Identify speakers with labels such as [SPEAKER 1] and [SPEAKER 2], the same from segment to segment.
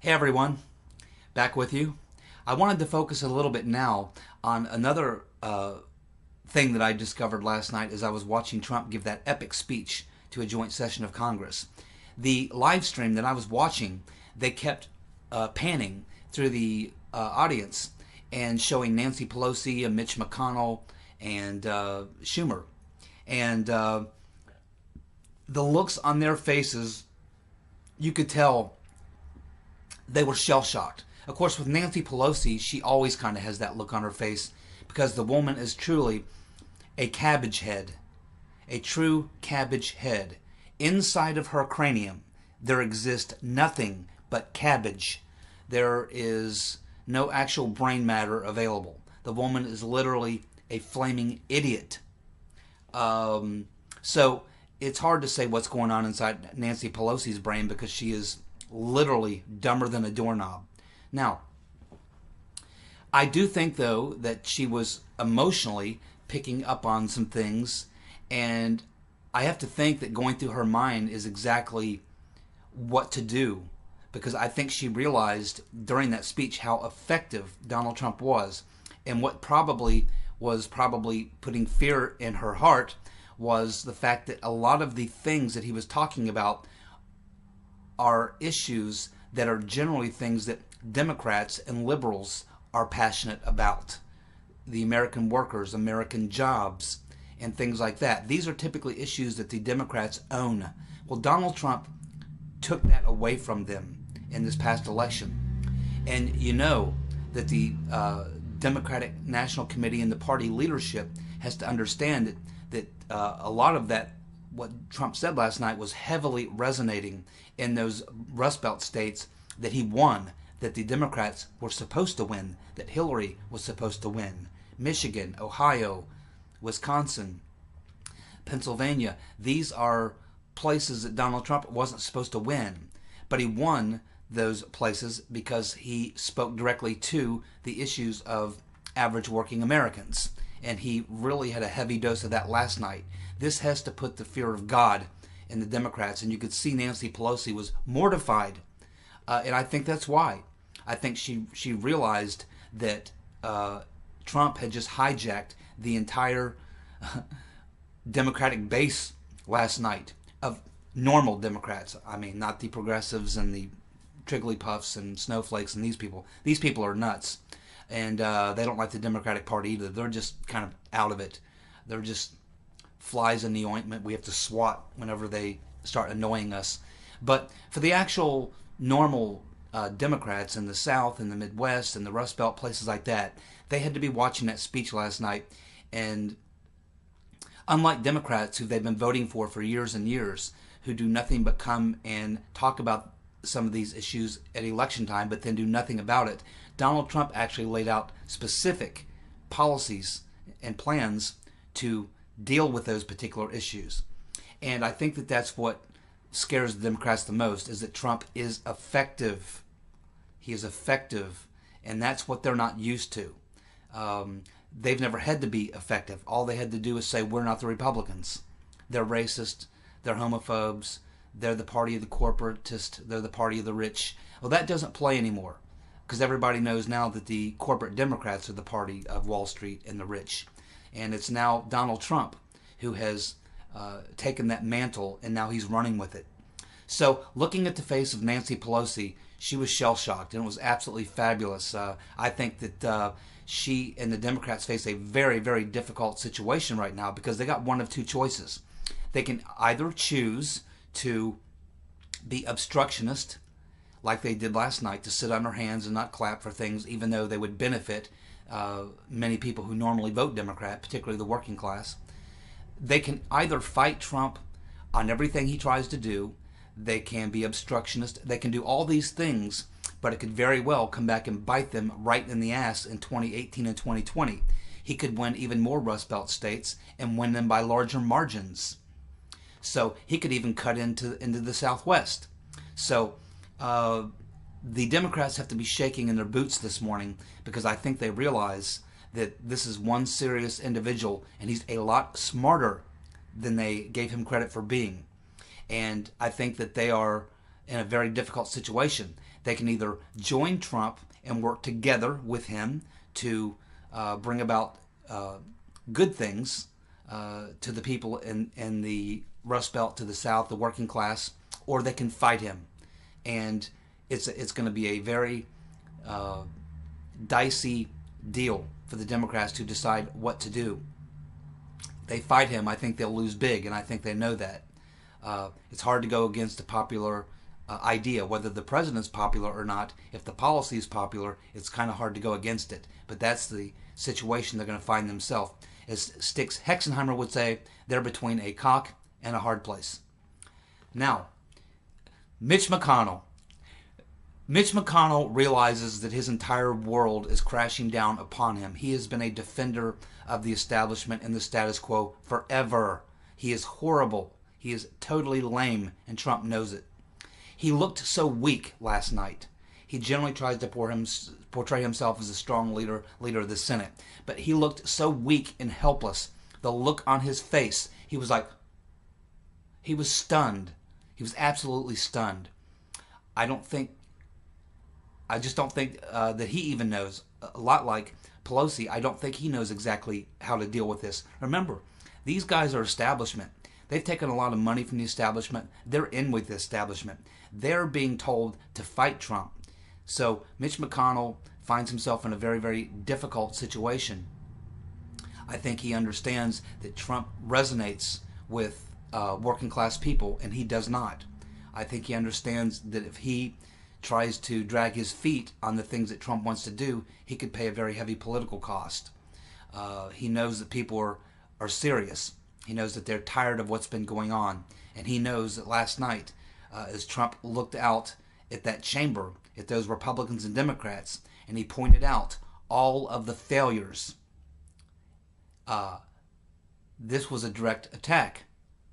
[SPEAKER 1] Hey everyone, back with you. I wanted to focus a little bit now on another thing that I discovered last night as I was watching Trump give that epic speech to a joint session of Congress. The live stream that I was watching, they kept panning through the audience and showing Nancy Pelosi and Mitch McConnell and Schumer. And the looks on their faces, you could tell they were shell-shocked. Of course, with Nancy Pelosi, she always kind of has that look on her face because the woman is truly a cabbage head, a true cabbage head. Inside of her cranium, there exists nothing but cabbage. There is no actual brain matter available. The woman is literally a flaming idiot. So it's hard to say what's going on inside Nancy Pelosi's brain because she is literally dumber than a doorknob. Now, I do think, though, that she was emotionally picking up on some things, and I have to think that going through her mind is exactly what to do, because I think she realized during that speech how effective Donald Trump was, and what probably putting fear in her heart was the fact that a lot of the things that he was talking about are issues that are generally things that Democrats and liberals are passionate about. The American workers, American jobs, and things like that. These are typically issues that the Democrats own. Well, Donald Trump took that away from them in this past election. And you know that the Democratic National Committee and the party leadership has to understand that a lot of that, what Trump said last night, was heavily resonating in those Rust Belt states that he won, that the Democrats were supposed to win, that Hillary was supposed to win. Michigan, Ohio, Wisconsin, Pennsylvania. These are places that Donald Trump wasn't supposed to win. But he won those places because he spoke directly to the issues of average working Americans. And he really had a heavy dose of that last night. This has to put the fear of God in the Democrats. And you could see Nancy Pelosi was mortified. And I think that's why. I think she realized that Trump had just hijacked the entire Democratic base last night of normal Democrats. I mean, not the progressives and the Trigglypuffs and snowflakes and these people. These people are nuts. And they don't like the Democratic Party either. They're just kind of out of it. They're just flies in the ointment we have to swat whenever they start annoying us. But for the actual normal Democrats in the South and the Midwest and the Rust Belt, places like that, they had to be watching that speech last night. And unlike Democrats who they've been voting for years and years, who do nothing but come and talk about some of these issues at election time but then do nothing about it, Donald Trump actually laid out specific policies and plans to deal with those particular issues. And I think that that's what scares the Democrats the most, is that Trump is effective. He is effective, and that's what they're not used to. They've never had to be effective. All they had to do is say, we're not the Republicans. They're racist. They're homophobes. They're the party of the corporatist. They're the party of the rich. Well, that doesn't play anymore, because everybody knows now that the corporate Democrats are the party of Wall Street and the rich. And it's now Donald Trump who has taken that mantle, and now he's running with it. So looking at the face of Nancy Pelosi, she was shell-shocked, and it was absolutely fabulous. I think that she and the Democrats face a very, very difficult situation right now because they got one of two choices. They can either choose to be obstructionist, like they did last night, to sit on their hands and not clap for things, even though they would benefit many people who normally vote Democrat, particularly the working class. They can either fight Trump on everything he tries to do. They can be obstructionist. They can do all these things, but it could very well come back and bite them right in the ass in 2018 and 2020. He could win even more Rust Belt states and win them by larger margins. So he could even cut into the Southwest. So the Democrats have to be shaking in their boots this morning, because I think they realize that this is one serious individual, and he's a lot smarter than they gave him credit for being. And I think that they are in a very difficult situation. They can either join Trump and work together with him to bring about good things to the people in the Rust Belt to the South, the working class, or they can fight him. And it's going to be a very dicey deal for the Democrats to decide what to do. They fight him, I think they'll lose big, and I think they know that. It's hard to go against a popular idea, whether the president's popular or not. If the policy is popular, it's kind of hard to go against it. But that's the situation they're going to find themselves. As Stix Hexenheimer would say, they're between a cock and a hard place. Now, Mitch McConnell. Mitch McConnell realizes that his entire world is crashing down upon him. He has been a defender of the establishment and the status quo forever. He is horrible. He is totally lame, and Trump knows it. He looked so weak last night. He generally tries to portray himself as a strong leader of the Senate. But he looked so weak and helpless. The look on his face, he was stunned. He was absolutely stunned. I just don't think that he even knows. A lot like Pelosi, I don't think he knows exactly how to deal with this. Remember, these guys are establishment. They've taken a lot of money from the establishment. They're in with the establishment. They're being told to fight Trump. So Mitch McConnell finds himself in a very, very difficult situation. I think he understands that Trump resonates with working class people, and he does not. I think he understands that if he tries to drag his feet on the things that Trump wants to do, he could pay a very heavy political cost. He knows that people are serious. He knows that they're tired of what's been going on. And he knows that last night, as Trump looked out at that chamber, at those Republicans and Democrats, and he pointed out all of the failures, this was a direct attack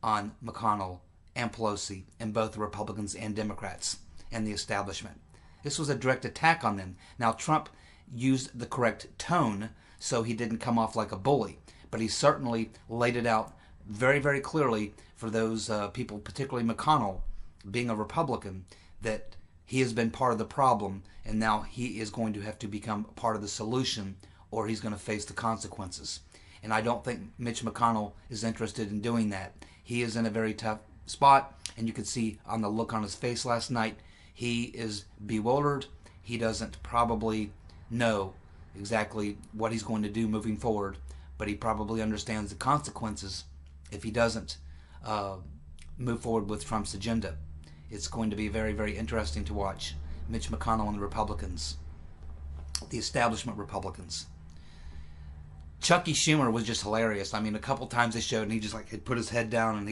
[SPEAKER 1] on McConnell and Pelosi and both the Republicans and Democrats and the establishment. This was a direct attack on them. Now, Trump used the correct tone so he didn't come off like a bully, but he certainly laid it out very, very clearly for those people, particularly McConnell, being a Republican, that he has been part of the problem, and now he is going to have to become part of the solution, or he's going to face the consequences. And I don't think Mitch McConnell is interested in doing that. He is in a very tough spot, and you could see on the look on his face last night, he is bewildered. He doesn't probably know exactly what he's going to do moving forward, but he probably understands the consequences if he doesn't move forward with Trump's agenda. It's going to be very, very interesting to watch Mitch McConnell and the Republicans, the establishment Republicans. Chucky Schumer was just hilarious. I mean, a couple times they showed, and he just had put his head down, and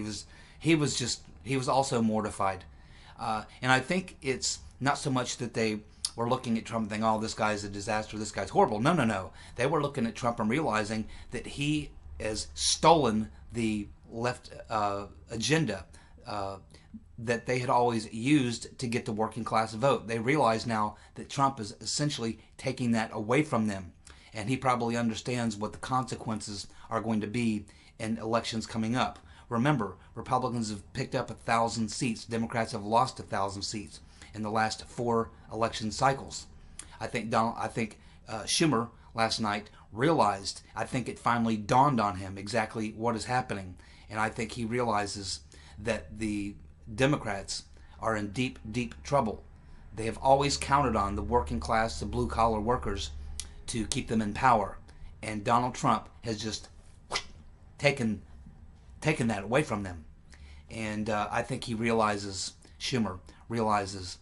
[SPEAKER 1] he was also mortified. And I think it's not so much that they were looking at Trump and thinking, oh, this guy's a disaster, this guy's horrible. No, no, no. They were looking at Trump and realizing that he has stolen the left agenda that they had always used to get the working class vote. They realize now that Trump is essentially taking that away from them. And he probably understands what the consequences are going to be in elections coming up. Remember, Republicans have picked up 1,000 seats. Democrats have lost 1,000 seats in the last 4 election cycles. I think Schumer last night realized, I think it finally dawned on him exactly what is happening. And I think he realizes that the Democrats are in deep, deep trouble. They have always counted on the working class, the blue-collar workers, to keep them in power. And Donald Trump has just taken that away from them. And I think Schumer realizes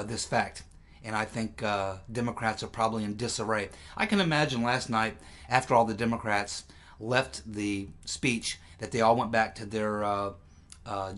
[SPEAKER 1] this fact. And I think Democrats are probably in disarray. I can imagine last night, after all the Democrats left the speech, that they all went back to their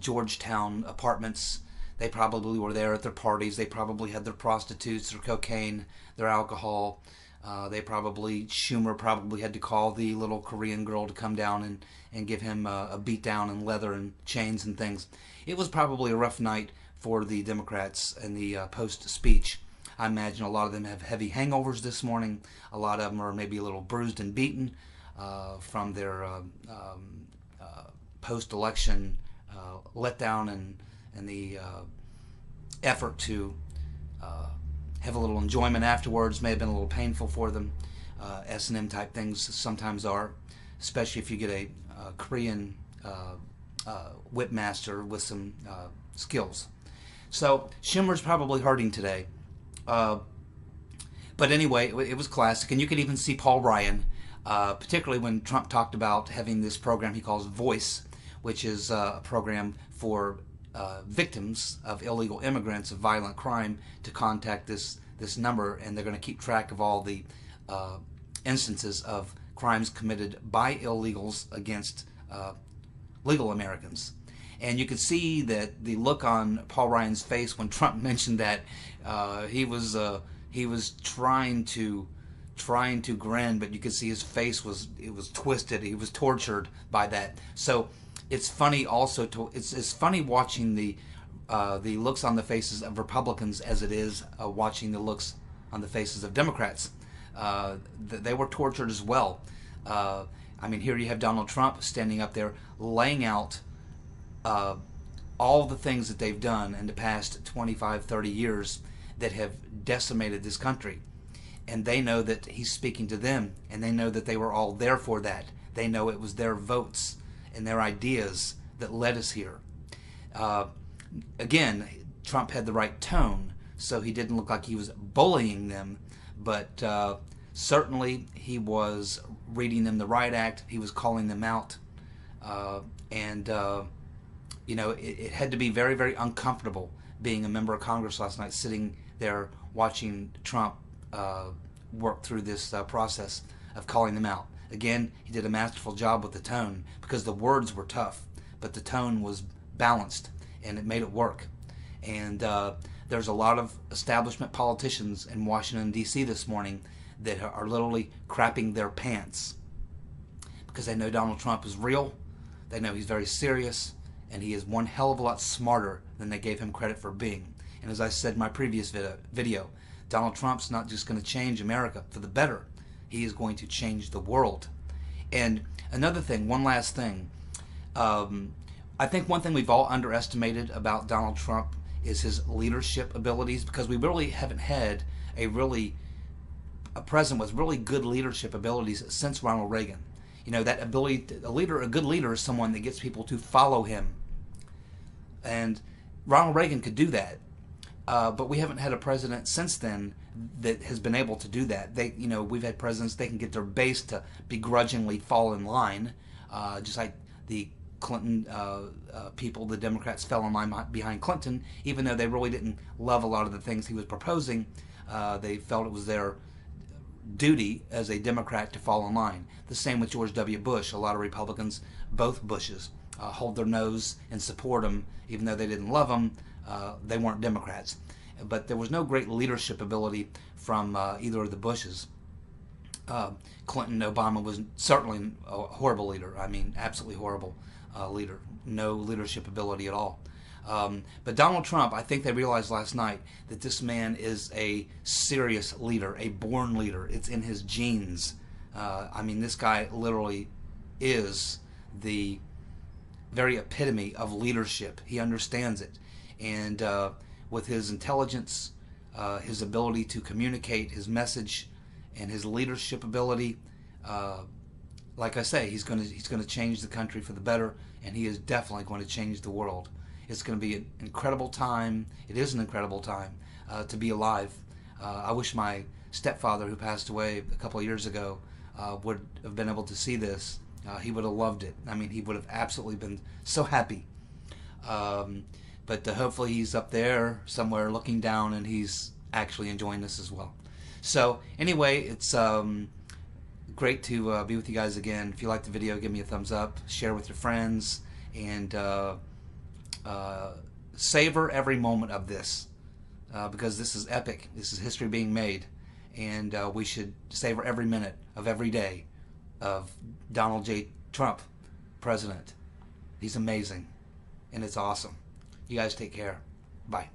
[SPEAKER 1] Georgetown apartments. They probably were there at their parties. They probably had their prostitutes, their cocaine, their alcohol. Schumer probably had to call the little Korean girl to come down and give him a beat down in leather and chains and things. It was probably a rough night for the Democrats in the post-speech. I imagine a lot of them have heavy hangovers this morning. A lot of them are maybe a little bruised and beaten from their post-election letdown and the effort to have a little enjoyment afterwards. May have been a little painful for them. S&M type things sometimes are, especially if you get a Korean whip master with some skills. So Schumer's probably hurting today. But anyway, it was classic. And you could even see Paul Ryan, particularly when Trump talked about having this program he calls Voice, which is a program for victims of illegal immigrants of violent crime to contact this number, and they're going to keep track of all the instances of crimes committed by illegals against legal Americans. And you could see that the look on Paul Ryan's face when Trump mentioned that, he was trying to grin, but you could see his face was twisted. He was tortured by that. So it's funny also it's funny watching the looks on the faces of Republicans as it is watching the looks on the faces of Democrats. They were tortured as well. I mean, here you have Donald Trump standing up there laying out all the things that they've done in the past 25, 30 years that have decimated this country. And they know that he's speaking to them, and they know that they were all there for that. They know it was their votes and their ideas that led us here. Again, Trump had the right tone, so he didn't look like he was bullying them, but certainly he was reading them the right act. He was calling them out, and you know, it had to be very, very uncomfortable being a member of Congress last night, sitting there watching Trump work through this process of calling them out. Again, he did a masterful job with the tone, because the words were tough, but the tone was balanced, and it made it work. And there's a lot of establishment politicians in Washington, D.C. this morning that are literally crapping their pants because they know Donald Trump is real, they know he's very serious, and he is one hell of a lot smarter than they gave him credit for being. And as I said in my previous video, Donald Trump's not just going to change America for the better. He is going to change the world. And another thing, one last thing. I think one thing we've all underestimated about Donald Trump is his leadership abilities, because we really haven't had a president with really good leadership abilities since Ronald Reagan. You know, that ability, a good leader is someone that gets people to follow him. And Ronald Reagan could do that. But we haven't had a president since then that has been able to do that. We've had presidents, they can get their base to begrudgingly fall in line, just like the Clinton people, the Democrats fell in line behind Clinton, even though they really didn't love a lot of the things he was proposing. They felt it was their duty as a Democrat to fall in line. The same with George W. Bush. A lot of Republicans, both Bushes, hold their nose and support him, even though they didn't love him. They weren't Democrats. But there was no great leadership ability from either of the Bushes. Clinton, Obama was certainly a horrible leader. I mean, absolutely horrible leader. No leadership ability at all. But Donald Trump, I think they realized last night that this man is a serious leader, a born leader. It's in his genes. I mean, this guy literally is the very epitome of leadership. He understands it. And with his intelligence, his ability to communicate his message, and his leadership ability, like I say, he's going to change the country for the better, and he is definitely going to change the world. It's going to be an incredible time. It is an incredible time to be alive. I wish my stepfather, who passed away a couple of years ago, would have been able to see this. He would have loved it. I mean, he would have absolutely been so happy. But hopefully he's up there somewhere looking down, and he's actually enjoying this as well. So anyway, it's great to be with you guys again. If you liked the video, give me a thumbs up, share with your friends, and savor every moment of this, because this is epic. This is history being made, and we should savor every minute of every day of Donald J. Trump, president. He's amazing, and it's awesome. You guys take care. Bye.